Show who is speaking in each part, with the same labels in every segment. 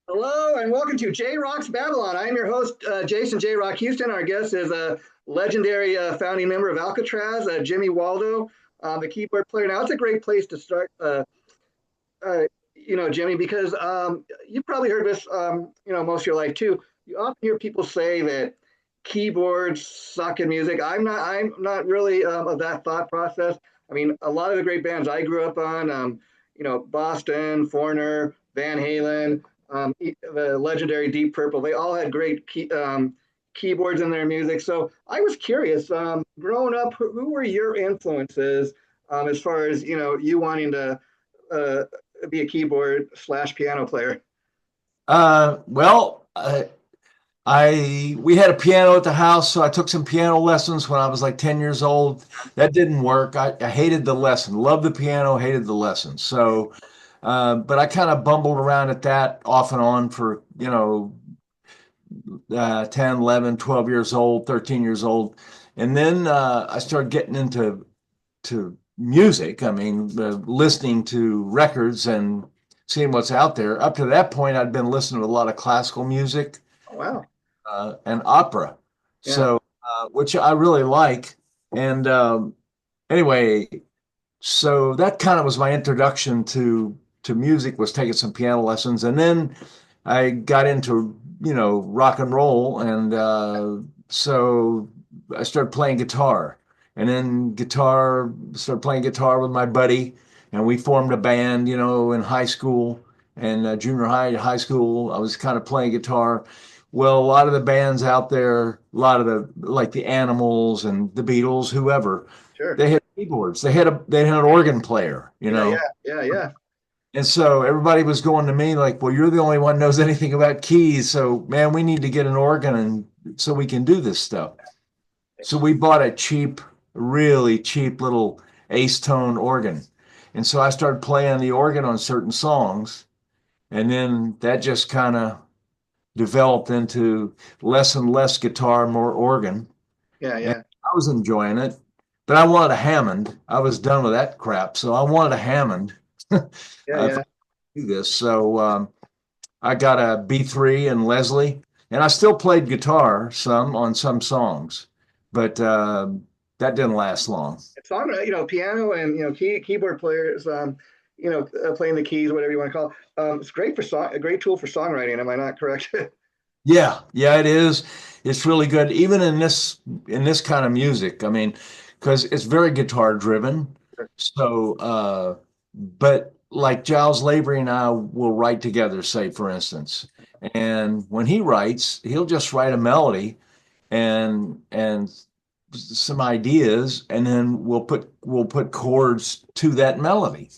Speaker 1: Hello and welcome to JROCK's Babylon. I am your host, Jason JROCK Houston. Our guest is a legendary founding member of Alcatrazz, Jimmy Waldo, the keyboard player. Now, it's a great place to start, Jimmy, because you've probably heard this, most of your life too. You often hear people say that keyboards suck in music. I'm not really of that thought process. I mean, a lot of the great bands I grew up on, Boston, Foreigner, Van Halen, the legendary Deep Purple, they all had great keyboards in their music. So I was curious, growing up, who were your influences as far as, you wanting to uh, be a keyboard slash piano player?
Speaker 2: Well, I we had a piano at the house, so I took some piano lessons when I was like 10 years old. That didn't work. I hated the lesson. Loved the piano, hated the lesson. But I kind of bumbled around at that off and on for, 10, 11, 12 years old, 13 years old. And then I started getting into music. I mean, listening to records and seeing what's out there. Up to that point, I'd been listening to a lot of classical music
Speaker 1: Oh, wow.
Speaker 2: and opera,
Speaker 1: Yeah.
Speaker 2: which I really like. And anyway, so that kind of was my introduction to music, was taking some piano lessons, and then I got into rock and roll, and so I started playing guitar, and then guitar started playing guitar with my buddy, and we formed a band, in high school and junior high, high school. I was kind of playing guitar. Well, a lot of the bands out there, a lot of the like the Animals and the Beatles, whoever,
Speaker 1: Sure.
Speaker 2: they had keyboards. They had an organ player,
Speaker 1: Yeah, yeah, yeah, yeah.
Speaker 2: and so everybody was going to me like, "Well, you're the only one who knows anything about keys. So, man, we need to get an organ and so we can do this stuff." So we bought a cheap, really cheap little Ace Tone organ. And so I started playing the organ on certain songs, and then that just kind of developed into less and less guitar, more organ.
Speaker 1: Yeah,
Speaker 2: And
Speaker 1: yeah.
Speaker 2: I was enjoying it, but I wanted a Hammond. I was done with that crap, so I wanted a Hammond.
Speaker 1: Yeah,
Speaker 2: If I
Speaker 1: yeah.
Speaker 2: do this. So I got a B3 and Leslie, and I still played guitar some on some songs, but that didn't last long.
Speaker 1: Song, piano and keyboard players, playing the keys, whatever you want to call it. It's great for song, a great tool for songwriting. Am I not correct?
Speaker 2: Yeah, yeah, it is. It's really good, even in this kind of music. I mean, because it's very guitar driven. So, but like Giles Lavery and I will write together, say for instance, and when he writes, he'll just write a melody and some ideas, and then we'll put chords to that melody.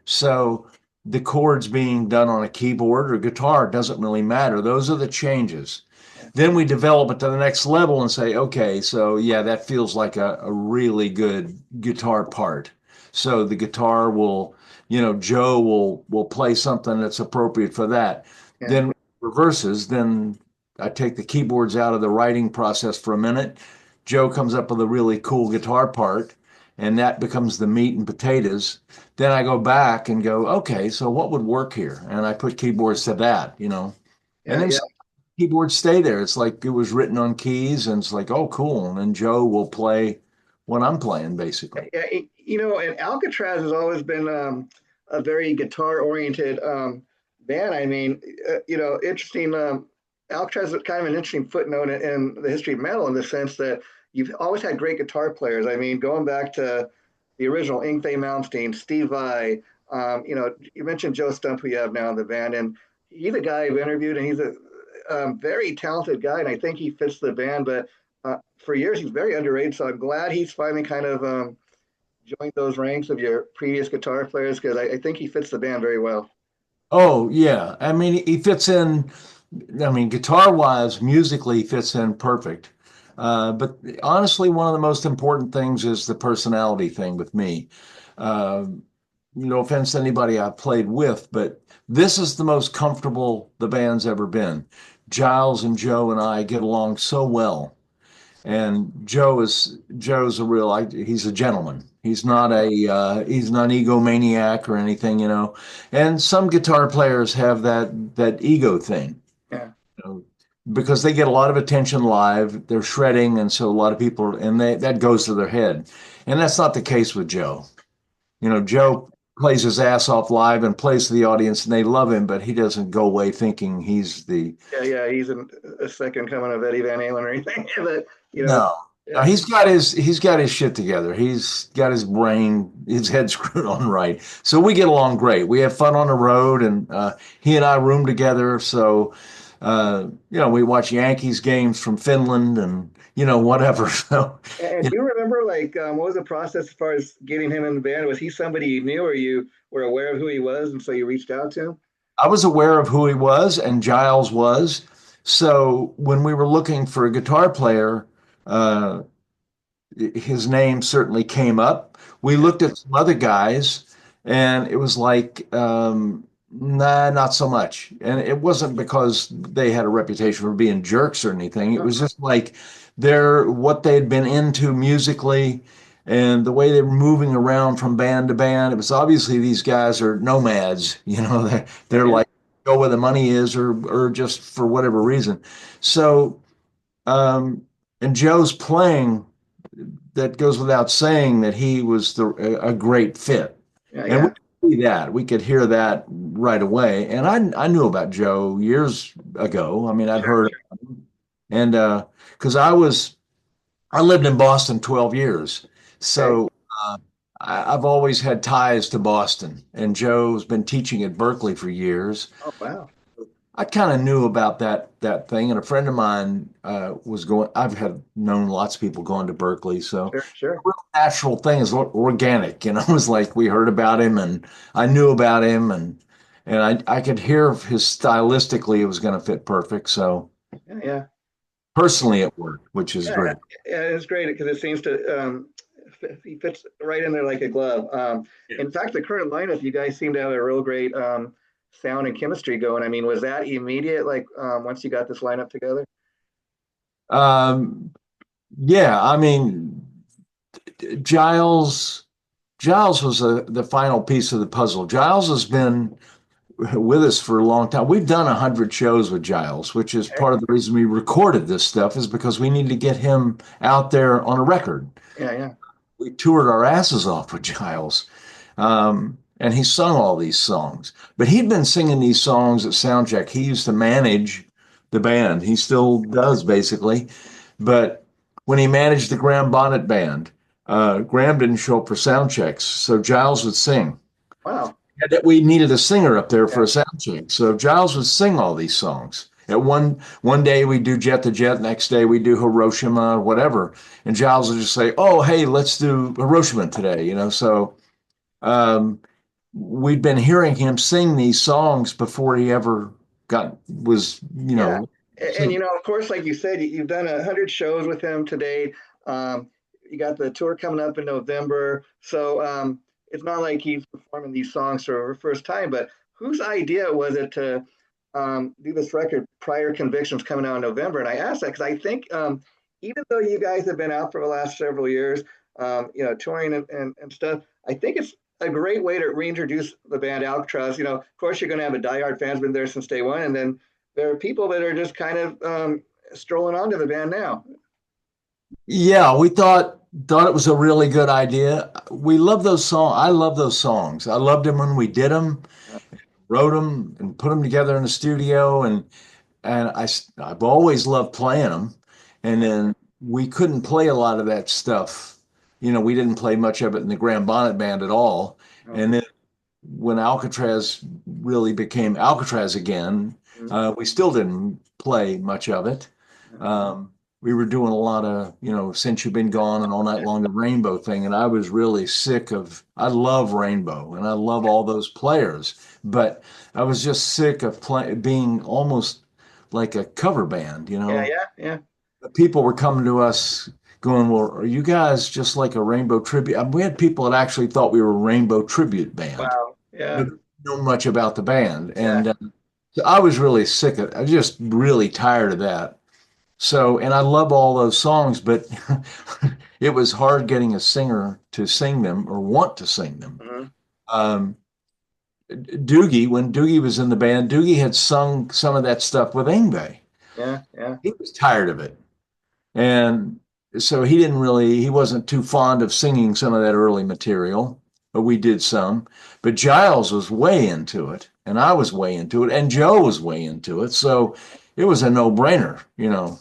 Speaker 2: So the chords being done on a keyboard or guitar doesn't really matter. Those are the changes. Then we develop it to the next level and say, okay, so yeah, that feels like a really good guitar part. So the guitar will, Joe will play something that's appropriate for that.
Speaker 1: Yeah,
Speaker 2: Then reverses, then I take the keyboards out of the writing process for a minute. Joe comes up with a really cool guitar part, and that becomes the meat and potatoes. Then I go back and go, okay, so what would work here? And I put keyboards to that. And
Speaker 1: yeah,
Speaker 2: then
Speaker 1: yeah.
Speaker 2: some keyboards stay there. It's like it was written on keys, and it's like, oh, cool. And then Joe will play what I'm playing, basically.
Speaker 1: Yeah, and Alcatraz has always been a very guitar-oriented band. I mean, interesting. Alcatraz is kind of an interesting footnote in the history of metal in the sense that you've always had great guitar players. I mean, going back to the original Yngwie Malmsteen, Steve Vai. You mentioned Joe Stump, who you have now in the band, and he's a guy I've interviewed, and he's a very talented guy, and I think he fits the band. But for years, he's very underrated. So I'm glad he's finally kind of joined those ranks of your previous guitar players because I think he fits the band very well.
Speaker 2: Oh, yeah. I mean, he fits in, I mean, guitar wise, musically, he fits in perfect. But honestly, one of the most important things is the personality thing with me. Uh, no offense to anybody I've played with, but this is the most comfortable the band's ever been. Giles and Joe and I get along so well. And Joe's a real, he's a gentleman. He's not an egomaniac or anything, you know. And some guitar players have that ego thing,
Speaker 1: Yeah.
Speaker 2: you know, because they get a lot of attention live. They're shredding, and so a lot of people and they that goes to their head. And that's not the case with Joe. You know, Joe plays his ass off live and plays to the audience, and they love him, but he doesn't go away thinking he's the
Speaker 1: Yeah, yeah, he's a second coming of Eddie Van Halen or anything. But you know,
Speaker 2: no. No,
Speaker 1: yeah,
Speaker 2: he's got his shit together. He's got his head screwed on right. So we get along great. We have fun on the road, and he and I room together. So you know, we watch Yankees games from Finland, and you know, whatever. So
Speaker 1: and do you remember like what was the process as far as getting him in the band? Was he somebody you knew, or you were aware of who he was, and so you reached out to him?
Speaker 2: I was aware of who he was, and Giles was. So when we were looking for a guitar player, uh, his name certainly came up. We
Speaker 1: Yeah.
Speaker 2: looked at some other guys, and it was like, nah, not so much. And it wasn't because they had a reputation for being jerks or anything. It was just like what they had been into musically and the way they were moving around from band to band. It was obviously these guys are nomads, you know, they're
Speaker 1: Yeah.
Speaker 2: like go where the money is or just for whatever reason. So, um, and Joe's playing that goes without saying that he was a great fit.
Speaker 1: Yeah.
Speaker 2: And we
Speaker 1: Yeah.
Speaker 2: could see that. We could hear that right away. And I knew about Joe years ago. I mean, I'd
Speaker 1: Sure.
Speaker 2: heard of him. And because I lived in Boston 12 years.
Speaker 1: Okay.
Speaker 2: So I've always had ties to Boston. And Joe's been teaching at Berkeley for years.
Speaker 1: Oh wow.
Speaker 2: I kind of knew about that thing, and a friend of mine was going. I've had known lots of people going to Berkeley, so
Speaker 1: Sure. Sure.
Speaker 2: real natural thing is organic. You know, it was like we heard about him, and I knew about him, and I could hear his stylistically it was going to fit perfect. So
Speaker 1: Yeah. Yeah.
Speaker 2: personally, it worked, which is
Speaker 1: Yeah.
Speaker 2: great.
Speaker 1: Yeah. It's great because it seems to he fits right in there like a glove. In fact, the current lineup, you guys seem to have a real great sound and chemistry going. I mean, was that immediate? Like once you got this lineup together?
Speaker 2: Um, yeah, I mean, Giles Giles was the final piece of the puzzle. Giles has been with us for a long time. We've done 100 shows with Giles, which is
Speaker 1: Okay.
Speaker 2: part of the reason we recorded this stuff is because we need to get him out there on a record.
Speaker 1: Yeah, yeah,
Speaker 2: We toured our asses off with Giles. And he sung all these songs, but he'd been singing these songs at Soundcheck. He used to manage the band. He still does basically, but when he managed the Graham Bonnet band, Graham didn't show up for sound checks, so Giles would sing.
Speaker 1: wow,
Speaker 2: And that we needed a singer up there for
Speaker 1: yeah,
Speaker 2: a sound check, so Giles would sing all these songs. At one day we do Jet to Jet, next day we do Hiroshima, whatever, and Giles would just say, "Oh, hey, let's do Hiroshima today," you know. So um, we'd been hearing him sing these songs before he ever you
Speaker 1: yeah.
Speaker 2: know.
Speaker 1: And
Speaker 2: So
Speaker 1: you know, of course, like you said, you've done 100 shows with him today. You got the tour coming up in November, so it's not like he's performing these songs for the first time. But whose idea was it to do this record? Prior Convictions coming out in November, and I asked that because I think even though you guys have been out for the last several years, you know, touring and stuff, I think it's a great way to reintroduce the band Alcatrazz. You know, of course, you're going to have a diehard fans been there since day one, and then there are people that are just kind of strolling onto the band now.
Speaker 2: yeah, we thought it was a really good idea. We love those songs. I love those songs. I loved them when we did them, wrote them, and put them together in the studio. And I've always loved playing them. And then we couldn't play a lot of that stuff. You know, we didn't play much of it in the Grand Bonnet Band at all.
Speaker 1: Oh,
Speaker 2: And then when Alcatrazz really became Alcatrazz again,
Speaker 1: mm,
Speaker 2: we still didn't play much of it. We were doing a lot of, you know, Since You've Been Gone and All Night Long, the Rainbow thing. And I was really sick I love Rainbow and I love all those players, but I was just sick of being almost like a cover band, you
Speaker 1: yeah,
Speaker 2: know.
Speaker 1: yeah, yeah.
Speaker 2: People were coming to us going, well, are you guys just like a Rainbow tribute? I mean, we had people that actually thought we were a Rainbow tribute band
Speaker 1: Wow. Yeah,
Speaker 2: but didn't know much about the band.
Speaker 1: yeah,
Speaker 2: And so I was really sick of I was just really tired of that. So, and I love all those songs, but it was hard getting a singer to sing them or want to sing them.
Speaker 1: Hmm.
Speaker 2: Um, Doogie, when Doogie was in the band, Doogie had sung some of that stuff with Yngwie.
Speaker 1: Yeah, yeah.
Speaker 2: He was tired of it. And so he wasn't too fond of singing some of that early material, but we did some. But Giles was way into it, and I was way into it, and Joe was way into it. So it was a no-brainer, you know.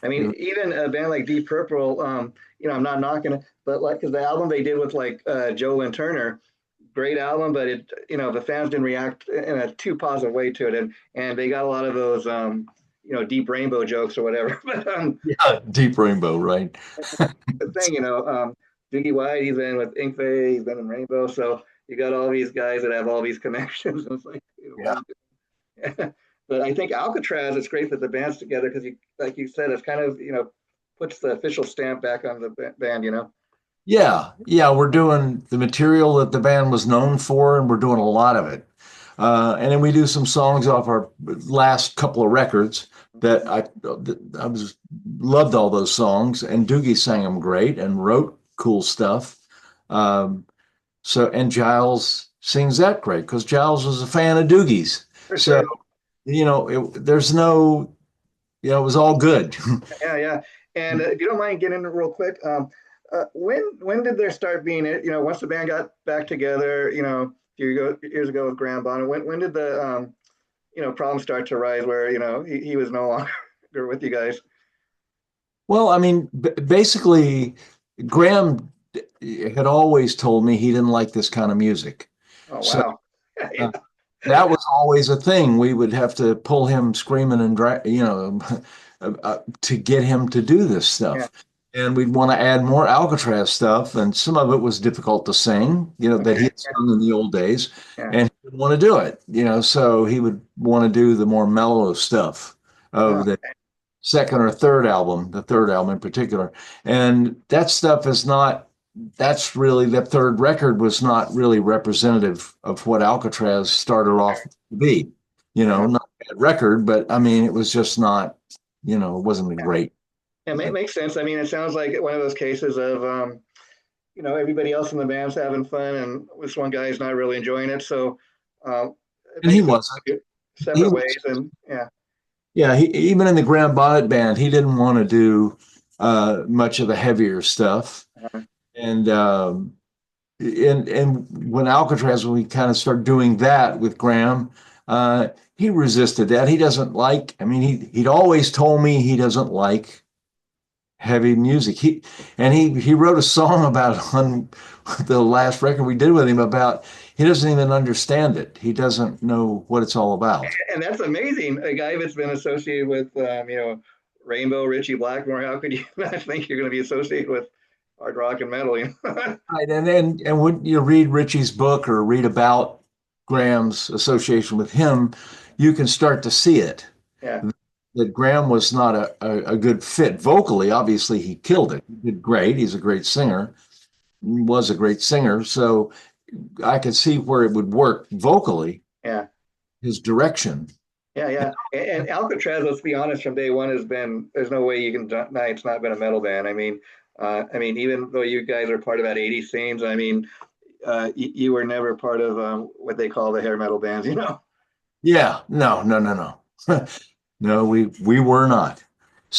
Speaker 1: I mean, even a band like Deep Purple, I'm not knocking it, but like, cause the album they did with like Joe Lynn Turner, great album, but the fans didn't react in a too positive way to it, and they got a lot of those, deep rainbow jokes or whatever. But
Speaker 2: Yeah, Deep Rainbow, right?
Speaker 1: the thing, Doogie White, he's been with Inkface, he's been in Rainbow, so you got all these guys that have all these connections. And it's like, what
Speaker 2: Yeah.
Speaker 1: are you doing? But I think Alcatrazz, it's great that the band's together because, like you said, it's kind of, puts the official stamp back on the band.
Speaker 2: Yeah, yeah, we're doing the material that the band was known for, and we're doing a lot of it. And then we do some songs off our last couple of records that I was loved all those songs, and Doogie sang them great and wrote cool stuff. Um, and Giles sings that great because Giles was a fan of Doogie's.
Speaker 1: For
Speaker 2: So
Speaker 1: sure.
Speaker 2: there's no, it was all good.
Speaker 1: Yeah, yeah. And if you don't mind getting into it real quick, when did there start being it? Once the band got back together, a few years ago with Graham Bonnet, when did the problems start to rise where he was no longer with you guys?
Speaker 2: Well, I mean, basically, Graham had always told me he didn't like this kind of music.
Speaker 1: Oh
Speaker 2: So
Speaker 1: wow.
Speaker 2: uh,
Speaker 1: Yeah,
Speaker 2: that was always a thing. We would have to pull him screaming and to get him to do this
Speaker 1: yeah.
Speaker 2: stuff. And we'd want to add more Alcatraz stuff, and some of it was difficult to sing, that he
Speaker 1: Okay.
Speaker 2: had sung in the old days,
Speaker 1: Yeah.
Speaker 2: and he didn't want to do it, so he would want to do the more mellow stuff
Speaker 1: Oh,
Speaker 2: of the second or third album, the third album in particular. And that stuff is not, that's really, that third record was not really representative of what Alcatraz started off to be.
Speaker 1: yeah.
Speaker 2: Not a bad record, but I mean, it was just not, it wasn't a great.
Speaker 1: Yeah, it makes sense. I mean, it sounds like one of those cases of, everybody else in the band's having fun and this one guy's not really enjoying it. So it
Speaker 2: And he
Speaker 1: makes sense
Speaker 2: wasn't.
Speaker 1: to do
Speaker 2: He
Speaker 1: separate
Speaker 2: was,
Speaker 1: ways. And yeah,
Speaker 2: yeah, even in the Graham Bonnet band, he didn't want to do much of the heavier stuff.
Speaker 1: uh,
Speaker 2: And when Alcatraz, when we kind of start doing that with Graham, he resisted that. He doesn't like. I mean, he'd always told me he doesn't like heavy music. He wrote a song about it on the last record we did with him about he doesn't even understand it. He doesn't know what it's all about.
Speaker 1: and that's amazing. A guy that's been associated with, Rainbow, Richie Blackmore. How could you not think you're going to be associated with hard rock and metal?
Speaker 2: Right, and when you read Richie's book or read about Graham's association with him, you can start to see it.
Speaker 1: Yeah,
Speaker 2: That Graham was not a good fit vocally. Obviously, he killed it. He did great. He's a great singer. He was a great singer. So I could see where it would work vocally,
Speaker 1: yeah.
Speaker 2: his direction.
Speaker 1: Yeah, yeah. And Alcatraz, let's be honest, from day one has been, there's no way you can deny it's not been a metal band. I mean, even though you guys are part of that 80s scenes, you were never part of what they call the hair metal bands.
Speaker 2: Yeah, no, no, no, no. No, we were not.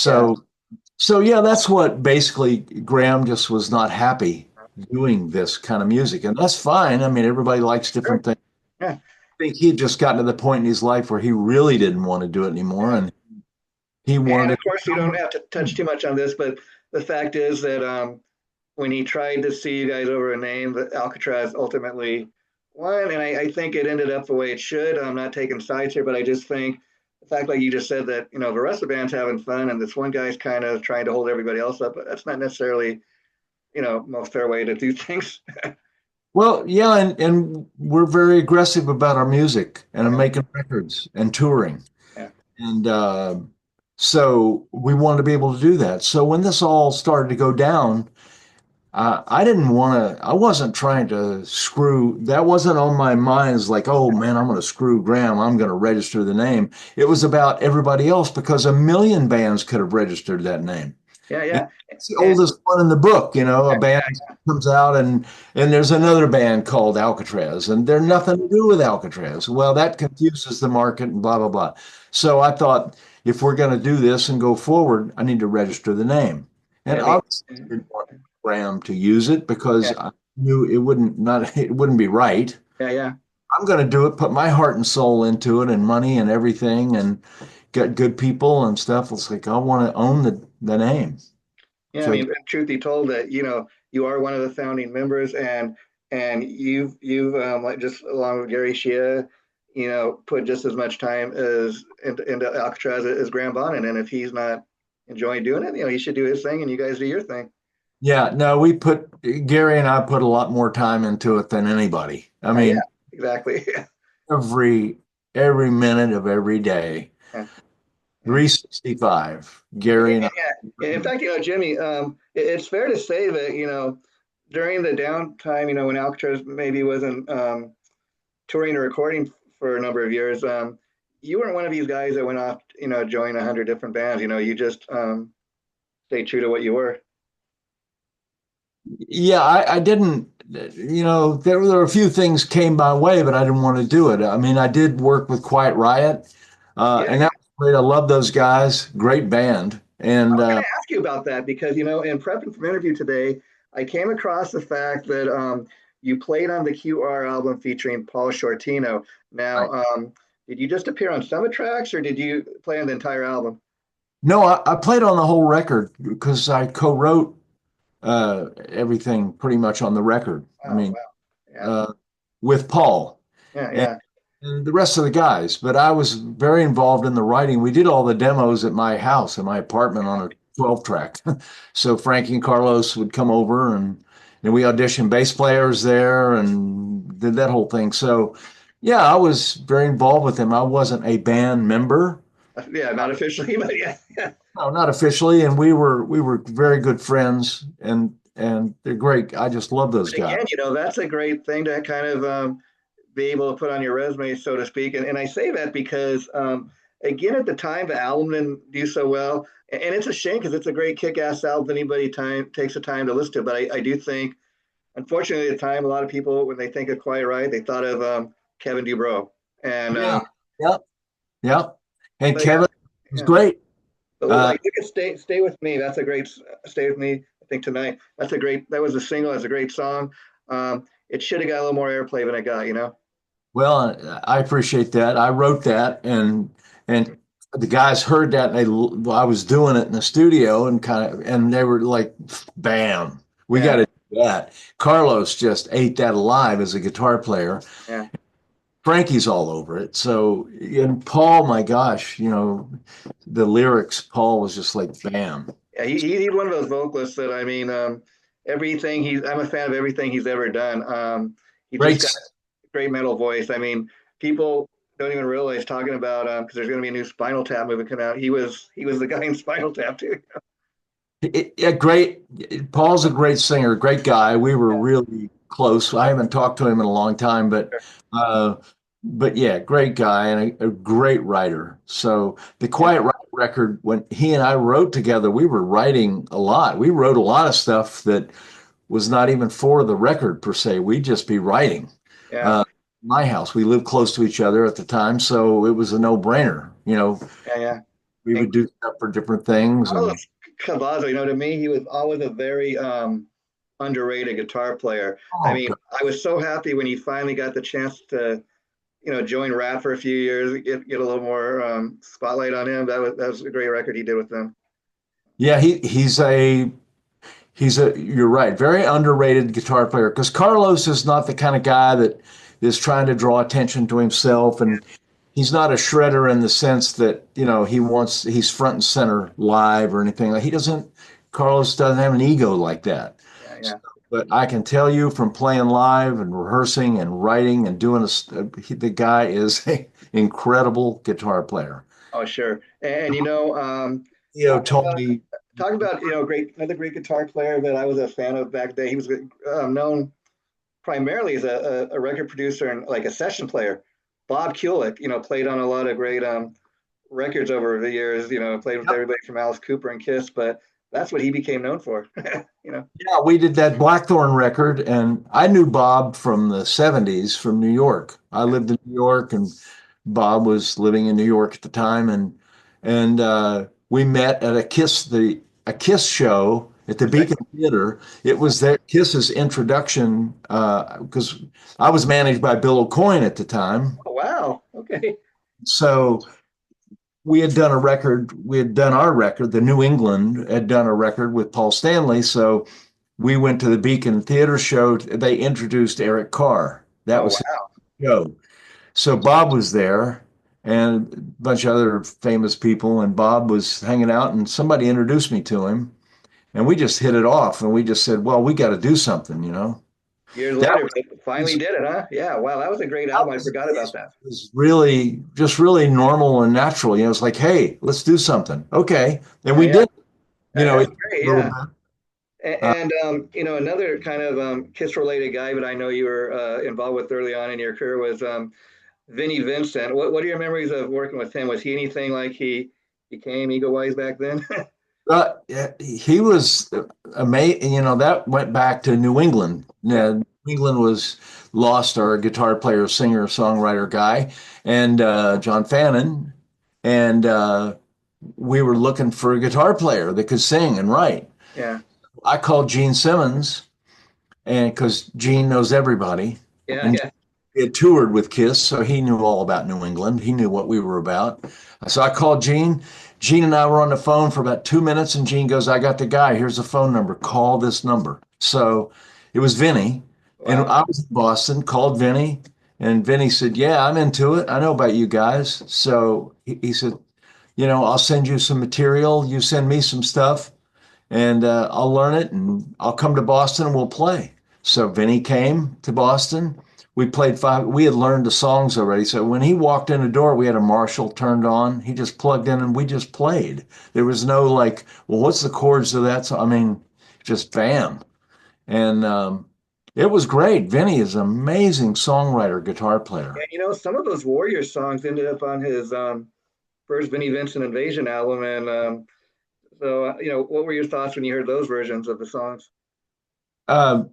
Speaker 1: Yeah.
Speaker 2: So yeah, that's what basically Graham just was not happy doing this kind of music, and that's fine. I mean, everybody likes
Speaker 1: Sure.
Speaker 2: different things.
Speaker 1: Yeah.
Speaker 2: I think he'd just gotten to the point in his life where he really didn't want to do it anymore, and he
Speaker 1: And
Speaker 2: wanted
Speaker 1: of course, you don't have to touch too much on this, but the fact is that when he tried to see you guys over a name, that Alcatraz ultimately won. And I think it ended up the way it should. I'm not taking sides here, but I just think the fact, like you just said, that the rest of the band's having fun, and this one guy's kind of trying to hold everybody else up. But that's not necessarily most fair way to do things.
Speaker 2: well, yeah, and we're very aggressive about our music and
Speaker 1: Yeah,
Speaker 2: making records and touring,
Speaker 1: yeah,
Speaker 2: and so we wanted to be able to do that. So when this all started to go down, I didn't want to, I wasn't trying to screw, that wasn't on my mind. It's like, oh man, I'm going to screw Graham. I'm going to register the name. It was about everybody else because a million bands could have registered that name.
Speaker 1: Yeah,
Speaker 2: And
Speaker 1: yeah.
Speaker 2: it's the
Speaker 1: And
Speaker 2: oldest one in the book, a band
Speaker 1: yeah,
Speaker 2: comes out and there's another band called Alcatrazz and they're
Speaker 1: yeah,
Speaker 2: nothing to do with Alcatrazz. Well, that confuses the market and blah, blah, blah. So I thought if we're going to do this and go forward, I need to register the name. And
Speaker 1: yeah, the,
Speaker 2: obviously, I didn't want Graham to use it because
Speaker 1: yeah,
Speaker 2: I knew it wouldn't be right.
Speaker 1: yeah, yeah.
Speaker 2: I'm going to do it, put my heart and soul into it and money and everything and get good people and stuff. It's like I want to own the name.
Speaker 1: Yeah, I
Speaker 2: So
Speaker 1: mean, truth be told, that you are one of the founding members, and you've like just along with Gary Shea, put just as much time as into Alcatraz as Graham Bonnet, and if he's not enjoying doing it, he should do his thing, and you guys do your thing.
Speaker 2: yeah, no, Gary and I put a lot more time into it than anybody. I
Speaker 1: Yeah,
Speaker 2: mean,
Speaker 1: exactly.
Speaker 2: every every minute of every day,
Speaker 1: Yeah, yeah.
Speaker 2: 365. Gary and I.
Speaker 1: Yeah. In fact, Jimmy, it's fair to say that during the downtime, when Alcatraz maybe wasn't touring or recording for a number of years, you weren't one of these guys that went off, join 100 different bands. You just stayed true to what you were.
Speaker 2: Yeah, I didn't, there were a few things came my way, but I didn't want to do it. I mean, I did work with Quiet Riot,
Speaker 1: Yeah,
Speaker 2: and that was great. I love those guys. Great band.
Speaker 1: I
Speaker 2: And
Speaker 1: was going to ask you about that because, in prepping for the interview today, I came across the fact that you played on the QR album featuring Paul Shortino. Now, did you just appear on some of the tracks or did you play on the entire album?
Speaker 2: no, I played on the whole record because I co-wrote everything pretty much on the record. I
Speaker 1: Wow,
Speaker 2: mean,
Speaker 1: wow. Yeah,
Speaker 2: uh, with Paul
Speaker 1: yeah,
Speaker 2: and,
Speaker 1: yeah.
Speaker 2: and the rest of the guys. But I was very involved in the writing. We did all the demos at my house, in my apartment on a 12 track. So Frankie and Carlos would come over and we auditioned bass players there and did that whole thing. So yeah, I was very involved with them. I wasn't a band member.
Speaker 1: Yeah, not officially, but yeah, yeah.
Speaker 2: No, not officially, and we were very good friends, and they're great. I just love those
Speaker 1: But
Speaker 2: guys.
Speaker 1: again, that's a great thing to kind of be able to put on your resume, so to speak. And I say that because, again, at the time, the album didn't do so well. And it's a shame because it's a great kick ass album. Anybody takes the time to listen to it. But I do think, unfortunately, at the time, a lot of people, when they think of Quiet Riot, they thought of Kevin Dubrow. And,
Speaker 2: Yeah, yep, yep. And
Speaker 1: but
Speaker 2: Kevin was
Speaker 1: yeah.
Speaker 2: great.
Speaker 1: But
Speaker 2: Uh,
Speaker 1: like, you can stay with me. That's a great stay with me. I think tonight. That was a single. That's a great song. It should have got a little more airplay than it got.
Speaker 2: well, I appreciate that. I wrote that, and the guys heard that. I was doing it in the studio, and they were like, "Bam, we got
Speaker 1: Yeah,
Speaker 2: to do that." Carlos just ate that alive as a guitar player.
Speaker 1: yeah.
Speaker 2: Frankie's all over it. So, and Paul, my gosh, the lyrics, Paul was just like, bam.
Speaker 1: Yeah, he's one of those vocalists that I mean, I'm a fan of everything he's ever done. He just
Speaker 2: Great.
Speaker 1: got a great metal voice. I mean, people don't even realize talking about because there's going to be a new Spinal Tap movie coming out. He was the guy in Spinal Tap too.
Speaker 2: Yeah, great. Paul's a great singer, great guy. We were really close. I haven't talked to him in a long time, uh, but yeah, great guy and a great writer. So the
Speaker 1: Yeah,
Speaker 2: Quiet Riot record, when he and I wrote together, we were writing a lot. We wrote a lot of stuff that was not even for the record per se. We'd just be writing.
Speaker 1: yeah,
Speaker 2: Uh, my house, we lived close to each other at the time, so it was a no-brainer.
Speaker 1: yeah, yeah.
Speaker 2: We
Speaker 1: And
Speaker 2: would do stuff for different things, and
Speaker 1: Carlos Cavazo, to me, he was always a very underrated guitar player. I
Speaker 2: oh,
Speaker 1: mean,
Speaker 2: God.
Speaker 1: I was so happy when he finally got the chance to join Rat for a few years, get a little more spotlight on him. That was a great record he did with them.
Speaker 2: Yeah, you're right, very underrated guitar player because Carlos is not the kind of guy that is trying to draw attention to himself, and he's not a shredder in the sense that he's front and center live or anything. Like he doesn't. Carlos doesn't have an ego like that.
Speaker 1: Yeah, yeah.
Speaker 2: But I can tell you from playing live and rehearsing and writing and doing the guy is an incredible guitar player.
Speaker 1: Oh, sure. And
Speaker 2: Theo
Speaker 1: talking
Speaker 2: told
Speaker 1: about
Speaker 2: me
Speaker 1: talk about great another great guitar player that I was a fan of back then. He was known primarily as a record producer and like a session player. Bob Kulick, played on a lot of great records over the years. Played with everybody from Alice Cooper and Kiss, but that's what he became known for.
Speaker 2: Yeah, we did that Blackthorn record, and I knew Bob from the 70s from New York. I lived in New York, and Bob was living in New York at the time, and we met at a Kiss show at the Beacon Theater. It was their Kiss's introduction because I was managed by Bill O'Coin at the time.
Speaker 1: Oh, wow. Okay.
Speaker 2: So we had done a record, we had done our record, the New England had done a record with Paul Stanley. So we went to the Beacon Theater show. They introduced Eric Carr. That
Speaker 1: Oh,
Speaker 2: was
Speaker 1: wow.
Speaker 2: his show. So Bob was there and a bunch of other famous people, and Bob was hanging out, and somebody introduced me to him, and we just hit it off, and we just said, well, we got to do something.
Speaker 1: Years
Speaker 2: That
Speaker 1: later, but finally did it, huh? Yeah. Wow. That was a great album. I forgot about that.
Speaker 2: was really just really normal and natural. It's like, hey, let's do something. Okay. And we
Speaker 1: Yeah.
Speaker 2: did,
Speaker 1: That's
Speaker 2: it
Speaker 1: great.
Speaker 2: a little
Speaker 1: Yeah.
Speaker 2: bit.
Speaker 1: And another kind of Kiss related guy, but I know you were involved with early on in your career was Vinnie Vincent. What are your memories of working with him? Was he anything like he became Ego Wise back then?
Speaker 2: Yeah, he was amazing. That went back to New England. New England was lost our guitar player, singer, songwriter guy, and John Fannin, and we were looking for a guitar player that could sing and write.
Speaker 1: Yeah.
Speaker 2: I called Gene Simmons, and because Gene knows everybody,
Speaker 1: Yeah.
Speaker 2: and
Speaker 1: Yeah.
Speaker 2: he had toured with Kiss, so he knew all about New England. He knew what we were about. So I called Gene. Gene and I were on the phone for about 2 minutes, and Gene goes, I got the guy. Here's the phone number. Call this number. So it was Vinny, and
Speaker 1: Wow.
Speaker 2: I was in Boston, called Vinny, and Vinny said, yeah, I'm into it. I know about you guys. So he said, I'll send you some material. You send me some stuff, and I'll learn it, and I'll come to Boston, and we'll play. So Vinny came to Boston. We played five. We had learned the songs already. So when he walked in the door, we had a Marshall turned on. He just plugged in and we just played. There was no like, well, what's the chords to that song? I mean, just bam. And it was great. Vinny is an amazing songwriter, guitar player.
Speaker 1: And some of those Warrior songs ended up on his first Vinnie Vincent Invasion album. And so, what were your thoughts when you heard those versions of the songs?
Speaker 2: Uh,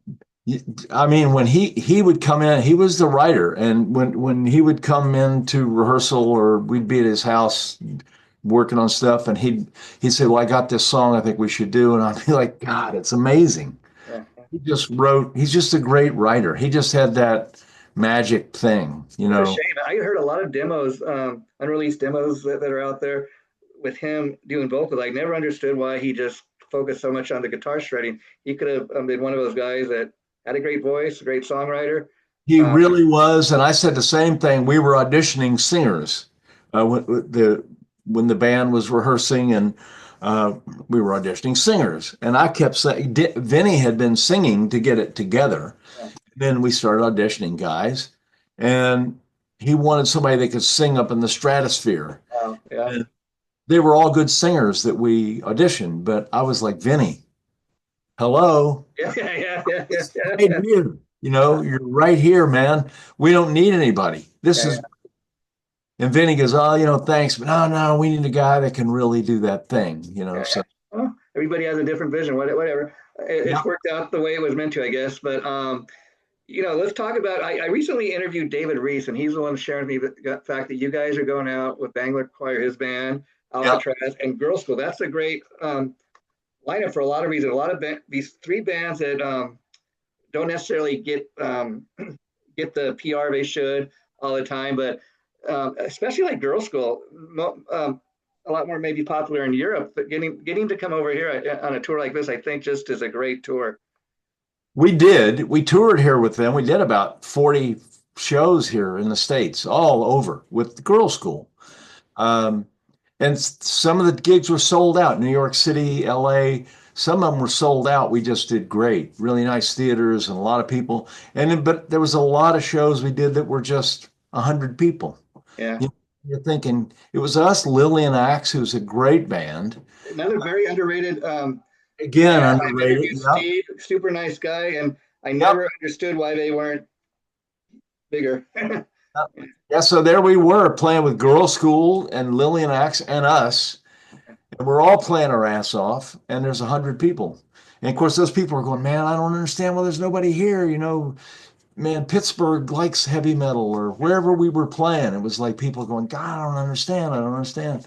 Speaker 2: I mean, when he would come in, he was the writer, and when he would come into rehearsal, or we'd be at his house working on stuff, and he'd say, "Well, I got this song I think we should do," and I'd be like, "God, it's amazing."
Speaker 1: Yeah.
Speaker 2: He just wrote. He's just a great writer. He just had that magic thing, you
Speaker 1: It's a
Speaker 2: know.
Speaker 1: shame. I heard a lot of demos, unreleased demos that are out there with him doing vocals. I never understood why he just focused so much on the guitar shredding. He could have been one of those guys that had a great voice, a great songwriter.
Speaker 2: He
Speaker 1: Um,
Speaker 2: really was, and I said the same thing. We were auditioning singers when the band was rehearsing, and uh, we were auditioning singers. And I kept saying, Vinny had been singing to get it together.
Speaker 1: yeah,
Speaker 2: Then we started auditioning guys, and he wanted somebody that could sing up in the stratosphere.
Speaker 1: yeah,
Speaker 2: And they were all good singers that we auditioned, but I was like, Vinny, hello.
Speaker 1: yeah, yeah, yeah,
Speaker 2: Right
Speaker 1: yeah,
Speaker 2: here. You're right here, man. We don't need anybody. This
Speaker 1: yeah.
Speaker 2: is, and Vinny goes, oh, thanks, but no, we need a guy that can really do that thing.
Speaker 1: Yeah. Well, everybody has a different vision. Whatever.
Speaker 2: Yeah,
Speaker 1: It's worked out the way it was meant to, I guess. But let's talk about. I recently interviewed David Reese, and he's the one sharing with me the fact that you guys are going out with Bangor Choir, his band,
Speaker 2: yeah,
Speaker 1: Alcatrazz, and Girl School. That's a great lineup for a lot of reasons. A lot of these three bands that don't necessarily get the PR they should all the time, but especially like Girl School, a lot more maybe popular in Europe. But getting to come over here on a tour like this, I think, just is a great tour.
Speaker 2: we did. We toured here with them. We did about 40 shows here in the States, all over with the girls' school. Um, and some of the gigs were sold out. New York City, LA, some of them were sold out. We just did great, really nice theaters and a lot of people. But there was a lot of shows we did that were just 100 people.
Speaker 1: Yeah,
Speaker 2: you're thinking it was us, Lillian Axe, who's a great band.
Speaker 1: Another very underrated
Speaker 2: Again,
Speaker 1: band. I've
Speaker 2: underrated.
Speaker 1: interviewed
Speaker 2: Yep.
Speaker 1: Steve, super nice guy, and I
Speaker 2: Yep.
Speaker 1: never understood why they weren't bigger.
Speaker 2: Yep. Yeah, so there we were playing with Girl School and Lillian Axe and us, and we're all playing our ass off, and there's 100 people. And of course, those people are going, man, I don't understand why there's nobody here. Man, Pittsburgh likes heavy metal, or wherever we were playing. It was like people going, God, I don't understand. I don't understand.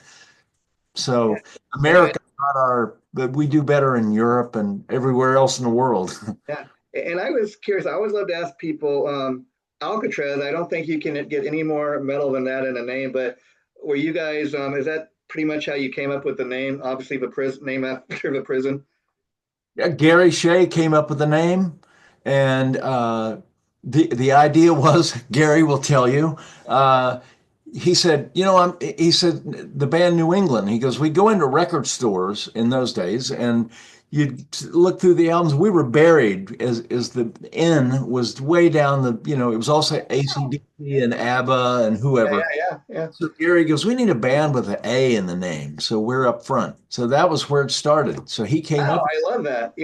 Speaker 1: Yeah.
Speaker 2: So
Speaker 1: And,
Speaker 2: America not our, but we do better in Europe and everywhere else in the world.
Speaker 1: yeah. And I was curious. I always love to ask people, Alcatrazz. I don't think you can get any more metal than that in a name. But were you guys? Is that pretty much how you came up with the name? Obviously, the prison name after the prison.
Speaker 2: Yeah, Gary Shea came up with the name, and the idea was Gary will tell you. Uh, he said, he said the band New England. He goes, we go into record stores in those days, and you'd look through the albums. We were buried as the N was way down it was also AC/DC and ABBA and
Speaker 1: Yeah,
Speaker 2: whoever.
Speaker 1: yeah, yeah, yeah.
Speaker 2: So Gary goes, we need a band with an A in the name, so we're up front. So that was where it started. So he came
Speaker 1: Wow,
Speaker 2: up.
Speaker 1: I love that.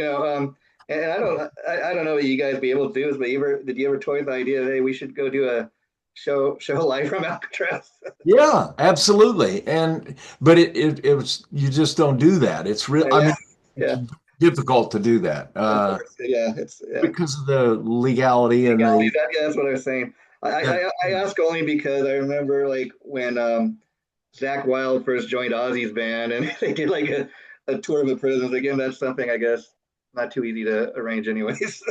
Speaker 1: And I don't know what you guys be able to do, but did you ever toy with the idea, hey, we should go do a show live from Alcatraz?
Speaker 2: Yeah, absolutely. But it was you just don't do that. It's real. I
Speaker 1: Yeah,
Speaker 2: mean, it's
Speaker 1: yeah,
Speaker 2: difficult to do that
Speaker 1: of course. Yeah, it's yeah.
Speaker 2: because of the legality and
Speaker 1: Legality,
Speaker 2: the
Speaker 1: yeah, that's what I was saying.
Speaker 2: yeah.
Speaker 1: I ask only because I remember like when Zach Wild first joined Ozzy's band and they did like a tour of the prisons. Again, that's something I guess not too easy to arrange, anyways.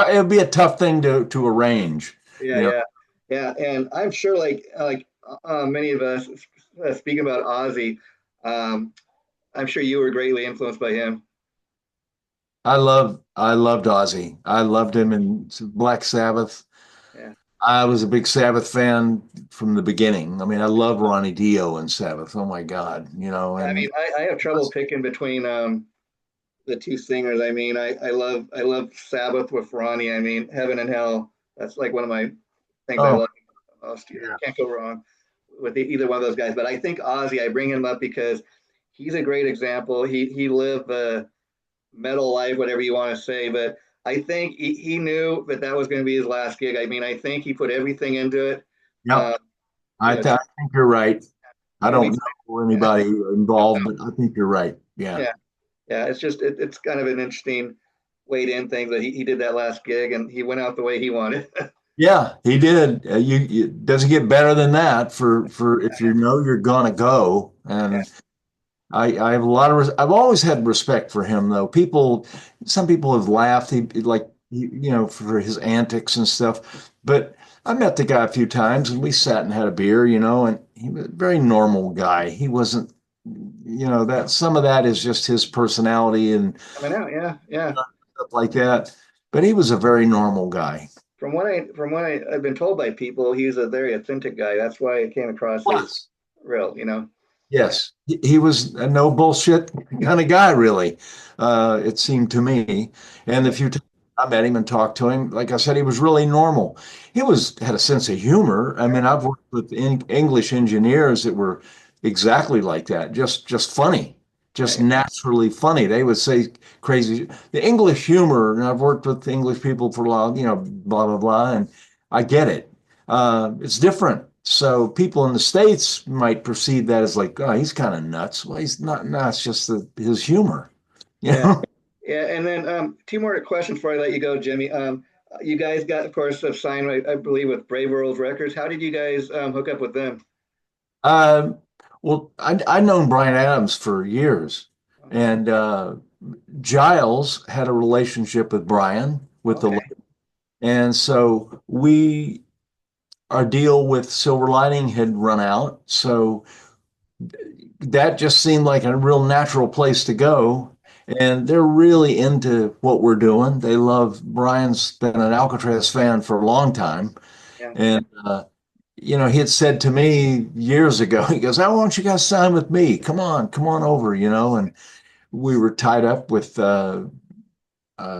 Speaker 2: It'd be a tough thing to arrange.
Speaker 1: Yeah,
Speaker 2: You know,
Speaker 1: yeah, yeah. And I'm sure many of us speaking about Ozzy, um, I'm sure you were greatly influenced by him.
Speaker 2: I loved Ozzy. I loved him in Black Sabbath.
Speaker 1: Yeah.
Speaker 2: I was a big Sabbath fan from the beginning. I mean, I love Ronnie Dio and Sabbath. Oh my God,
Speaker 1: I
Speaker 2: and
Speaker 1: mean, I have trouble picking between the two singers. I mean, I love Sabbath with Ronnie. I mean, Heaven and Hell. That's like one of my things I
Speaker 2: oh
Speaker 1: love most. You
Speaker 2: yeah.
Speaker 1: can't go wrong with either one of those guys. But I think Ozzy, I bring him up because he's a great example. He lived a metal life, whatever you want to say. But I think he knew that was going to be his last gig. I mean, I think he put everything into it.
Speaker 2: Yep.
Speaker 1: Uh,
Speaker 2: I, th I think you're right. I
Speaker 1: and we,
Speaker 2: don't know anybody involved, but I think you're right. Yeah.
Speaker 1: yeah, yeah. It's just it's kind of an interesting way to end things. That he did that last gig and he went out the way he wanted.
Speaker 2: Yeah, he did. It doesn't get better than that for if you know you're gonna go.
Speaker 1: Yeah,
Speaker 2: And I have a lot of I've always had respect for him though. Some people have laughed for his antics and stuff. But I met the guy a few times and we sat and had a beer, and he was a very normal guy. He wasn't, that some of that is just his personality and
Speaker 1: coming out. Yeah, yeah.
Speaker 2: stuff like that. But he was a very normal guy.
Speaker 1: I've been told by people, he's a very authentic guy. That's why it came across as
Speaker 2: Plus.
Speaker 1: real. Yeah,
Speaker 2: Yes, he was a no bullshit kind of guy, really. It seemed to me. And the
Speaker 1: yeah,
Speaker 2: few times I met him and talked to him, like I said, he was really normal. Had a sense of humor. I mean, I've worked with English engineers that were exactly like that, just funny, just
Speaker 1: right.
Speaker 2: naturally funny. They would say crazy. The English humor, and I've worked with English people for a while, blah blah blah, and I get it. It's different. So people in the States might perceive that as like, oh, he's kind of nuts. Well, he's not nuts, just his humor, you
Speaker 1: Yeah,
Speaker 2: know?
Speaker 1: yeah. And then two more questions before I let you go, Jimmy. You guys got, of course, a sign, I believe, with Brave World Records. How did you guys hook up with them?
Speaker 2: Uh, well, I'd known Brian Adams for years, and Giles had a relationship with Brian with the,
Speaker 1: Okay.
Speaker 2: and so our deal with Silver Lining had run out. So that just seemed like a real natural place to go. And they're really into what we're doing. They love Brian's been an Alcatrazz fan for a long time.
Speaker 1: Yeah.
Speaker 2: And, he had said to me years ago, he goes, "Oh, why don't you guys sign with me? Come on over, And we were tied up with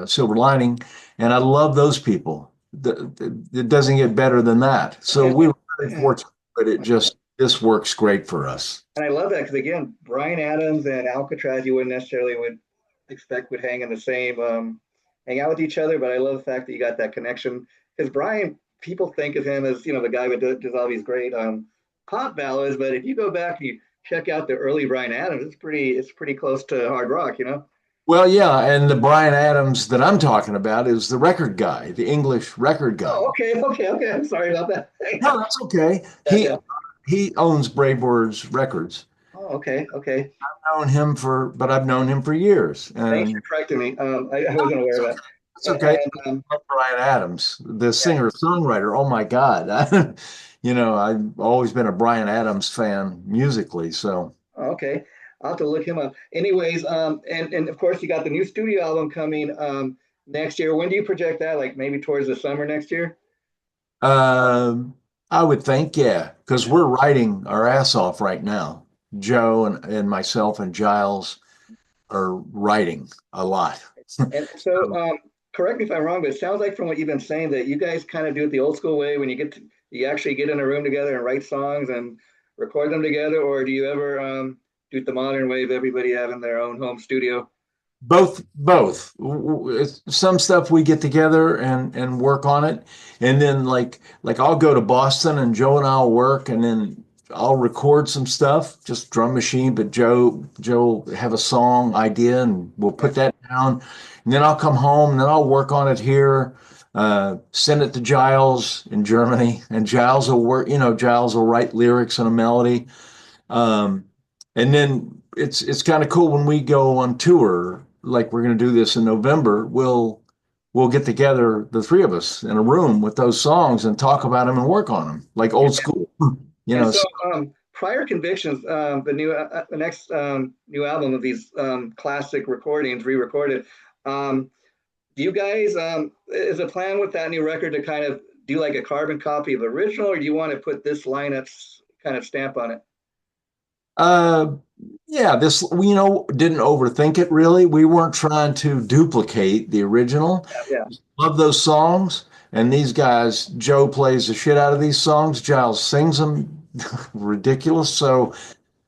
Speaker 2: Silver Lining. And I love those people. It doesn't get better than that. So
Speaker 1: Yeah.
Speaker 2: we were very
Speaker 1: Yeah.
Speaker 2: fortunate, but it just this works great for us.
Speaker 1: And I love that because again, Brian Adams and Alcatrazz, you wouldn't necessarily would expect would hang in the same hang out with each other. But I love the fact that you got that connection because Brian, people think of him as the guy who does all these great pop ballads, but if you go back and you check out the early Brian Adams, it's pretty close to hard rock.
Speaker 2: Well, yeah, and the Brian Adams that I'm talking about is the record guy, the English record guy.
Speaker 1: Oh, okay. I'm sorry about that.
Speaker 2: No, that's okay.
Speaker 1: Yeah,
Speaker 2: He
Speaker 1: yeah.
Speaker 2: he owns Brave Words Records.
Speaker 1: Oh, okay.
Speaker 2: But I've known him for years,
Speaker 1: Thanks for
Speaker 2: and
Speaker 1: correcting me. I wasn't aware of that.
Speaker 2: it's okay.
Speaker 1: And
Speaker 2: Brian Adams, the
Speaker 1: yeah,
Speaker 2: singer-songwriter. Oh my God. I've always been a Brian Adams fan musically. So,
Speaker 1: oh, okay. I'll have to look him up. Anyways, and of course you got the new studio album coming next year. When do you project that? Like maybe towards the summer next year?
Speaker 2: um, I would think, yeah, because we're writing our ass off right now. Joe and myself and Giles are writing a lot.
Speaker 1: And so, correct me if I'm wrong, but it sounds like from what you've been saying that you guys kind of do it the old school way when you actually get in a room together and write songs and record them together, or do you ever do it the modern way of everybody having their own home studio?
Speaker 2: Both. Some stuff we get together and work on it, and then like I'll go to Boston and Joe and I'll work, and then I'll record some stuff, just drum machine. But Joe have a song idea, and we'll
Speaker 1: Yeah,
Speaker 2: put that down, and then I'll come home and then I'll work on it here. Send it to Giles in Germany, and Giles will work. Giles will write lyrics and a melody. Um, and then it's kind of cool when we go on tour, like we're going to do this in November. We'll get together, the three of us, in a room with those songs and talk about them and work on them, like old school. You
Speaker 1: and
Speaker 2: know,
Speaker 1: so,
Speaker 2: so
Speaker 1: prior convictions, the next new album of these classic recordings, re-recorded. Do you guys is a plan with that new record to kind of do like a carbon copy of the original, or do you want to put this lineup's kind of stamp on it?
Speaker 2: uh, yeah, this we didn't overthink it really. We weren't trying to duplicate the original.
Speaker 1: Yeah,
Speaker 2: Love those songs. And these guys, Joe plays the shit out of these songs. Giles sings them ridiculous.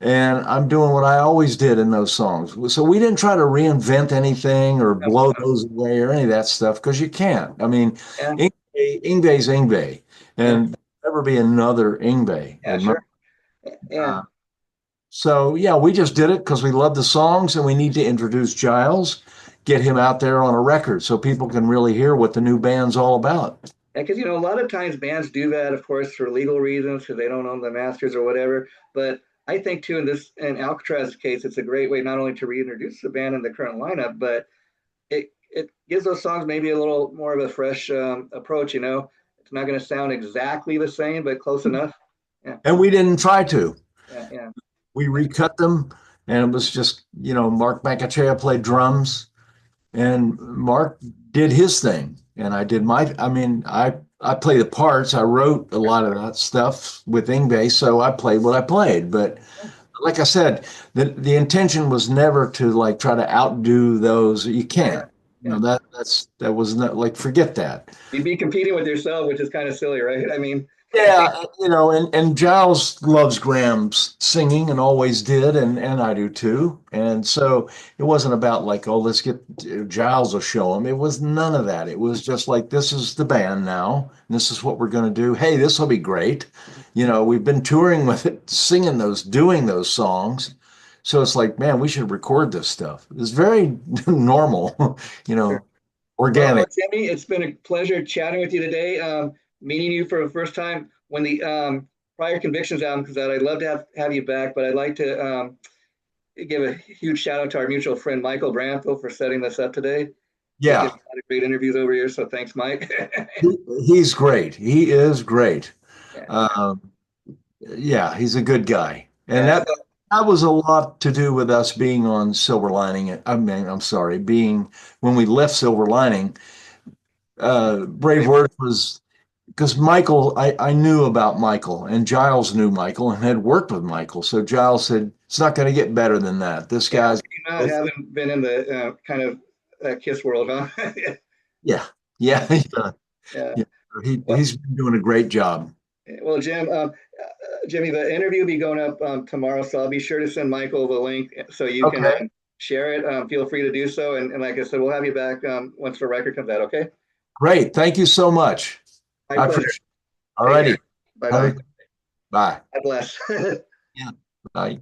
Speaker 2: And I'm doing what I always did in those songs. So we didn't try to reinvent anything or
Speaker 1: yeah,
Speaker 2: blow those away or any of that stuff because you can't. I mean,
Speaker 1: yeah,
Speaker 2: Ingve's Ingve,
Speaker 1: yeah,
Speaker 2: and there'll never be another Ingve.
Speaker 1: yeah, sure. Yeah,
Speaker 2: Uh, so yeah, we just did it because we love the songs and we need to introduce Giles, get him out there on a record so people can really hear what the new band's all about.
Speaker 1: because a lot of times bands do that, of course, for legal reasons, because they don't own the masters or whatever. But I think too, in Alcatraz's case, it's a great way not only to reintroduce the band in the current lineup, but it gives those songs maybe a little more of a fresh approach. It's not going to sound exactly the same, but close enough. Yeah,
Speaker 2: And we didn't try to.
Speaker 1: yeah.
Speaker 2: We recut them, and it was just, Mark Macachea played drums, and Mark did his thing, and I did I mean, I play the parts. I wrote a lot of that stuff with Ingve, so I played what I played. But like I said, the intention was never to like try to outdo those. You
Speaker 1: Yeah,
Speaker 2: can't.
Speaker 1: yeah.
Speaker 2: That was not like forget that.
Speaker 1: You'd be competing with yourself, which is kind of silly, right? I mean,
Speaker 2: Yeah, and Giles loves Graham's singing and always did, and I do too. And so it wasn't about like, oh, let's get Giles will show him. It was none of that. It was just like, this is the band now, and this is what we're going to do. Hey, this will be great. We've been touring with it, singing doing those songs. So it's like, man, we should record this stuff. It's very normal,
Speaker 1: sure. Well,
Speaker 2: organic.
Speaker 1: Timmy, it's been a pleasure chatting with you today. Meeting you for the first time when the prior convictions album comes out. I'd love to have you back, but I'd like to give a huge shout out to our mutual friend Michael Branfield for setting this up today. He gives
Speaker 2: Yeah,
Speaker 1: a lot of great interviews over here, so thanks, Mike.
Speaker 2: he's great. He is great.
Speaker 1: Yeah,
Speaker 2: Um, Yeah, he's a good guy. And
Speaker 1: yeah.
Speaker 2: that was a lot to do with us being on Silver Lining. I mean, I'm sorry, being when we left Silver Lining, Brave Word was because I knew about Michael and Giles knew Michael and had worked with Michael. So Giles said, it's not going to get better than that. This
Speaker 1: Yeah,
Speaker 2: guy's,
Speaker 1: you not having been in the kind of Kiss world, huh?
Speaker 2: yeah, yeah,
Speaker 1: Yeah.
Speaker 2: yeah.
Speaker 1: Well,
Speaker 2: He's been doing a great job.
Speaker 1: Well, Jimmy, the interview will be going up tomorrow, so I'll be sure to send Michael the link so you can
Speaker 2: Okay,
Speaker 1: share it. Feel free to do so. And like I said, we'll have you back once the record comes out, okay?
Speaker 2: great. Thank you so much.
Speaker 1: My
Speaker 2: I
Speaker 1: pleasure.
Speaker 2: appreciate it. All
Speaker 1: Take care.
Speaker 2: righty.
Speaker 1: Bye
Speaker 2: Have a
Speaker 1: bye.
Speaker 2: good. Bye.
Speaker 1: God bless.
Speaker 2: Yeah. Bye.